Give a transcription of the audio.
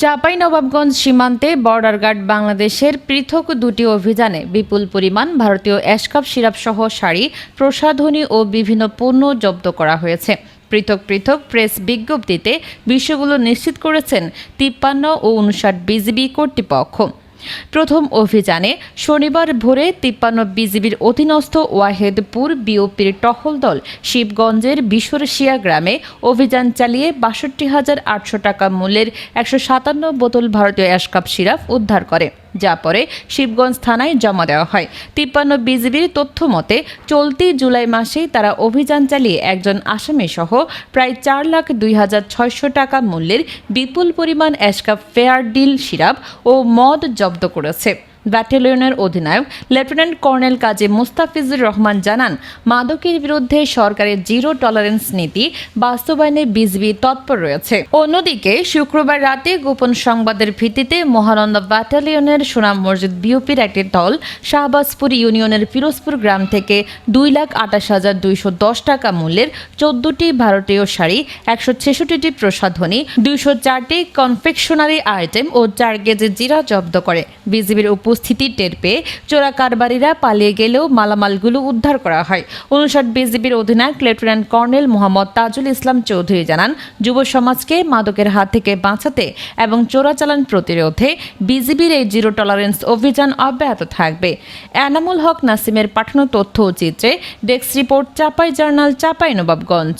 চাঁপাইনবাবগঞ্জ সীমান্তে border guard বাংলাদেশের পৃথক দুটি অভিযানে বিপুল পরিমাণ ভারতীয় অ্যাশকাপ সিরাপসহ শাড়ি, প্রসাধনী ও বিভিন্ন পণ্য জব্দ করা হয়েছে। পৃথক পৃথক প্রেস বিজ্ঞপ্তিতে বিষয়গুলো নিশ্চিত করেছেন 53 ও 59 বিজিবি কর্তৃপক্ষ। প্রথম অভিযানে শনিবার ভোরে 53 বিজিবির অধীনস্থ ওয়াহেদপুর বিওপির টহল দল শিবগঞ্জের বিশরশিয়া গ্রামে অভিযান চালিয়ে ৬২,৮০০ টাকা মূল্যের ১৫৭ বোতল ভারতীয় অ্যাশকাপ সিরাপ উদ্ধার করে, যা পরে শিবগঞ্জ থানায় জমা দেওয়া হয়। 53 বিজিবির তথ্য মতে চলতি জুলাই মাসেই তারা অভিযান চালিয়ে একজন আসামি সহ প্রায় ৪,০২,৬০০ টাকা মূল্যের বিপুল পরিমাণ অ্যাশকাপ ফেয়ার ডিল সিরাপ ও মদ জব্দ করেছে। ব্যাটালিয়নের অধিনায়ক লেফটেন্যান্ট কর্নেল কাজী মুস্তাফিজুর রহমান জানান, মাদকের বিরুদ্ধে সরকারের জিরো টলারেন্স নীতি বাস্তবায়নে বিজিবি তৎপর রয়েছে। অন্যদিকে শুক্রবার রাতে গোপন সংবাদের ভিত্তিতে মহানন্দা ব্যাটালিয়নের সোনাম মসজিদ বিওপির একটি দল শাহবাজপুর ইউনিয়নের পিরোজপুর গ্রাম থেকে 2,28,210 টাকা মূল্যের 14টি ভারতীয় শাড়ি, 166টি প্রসাধনী, 204টি কনফেকশনারি আইটেম ও 4 কেজি জিরা জব্দ করে। বিজিবির উপস্থিতি টের পেয়ে চোরা কারবারিরা পালিয়ে গেলেও মালামালগুলো উদ্ধার করা হয়। 59 বিজিবির অধিনায়ক লেফটেন্যান্ট কর্নেল মোহাম্মদ তাজুল ইসলাম চৌধুরী জানান, যুব সমাজকে মাদকের হাত থেকে বাঁচাতে এবং চোরাচালান প্রতিরোধে বিজিবির এই জিরো টলারেন্স অভিযান অব্যাহত থাকবে। এনামুল হক নাসিমের পাঠানো তথ্য ও চিত্রে desk report, Chapai journal, Chapainawabganj.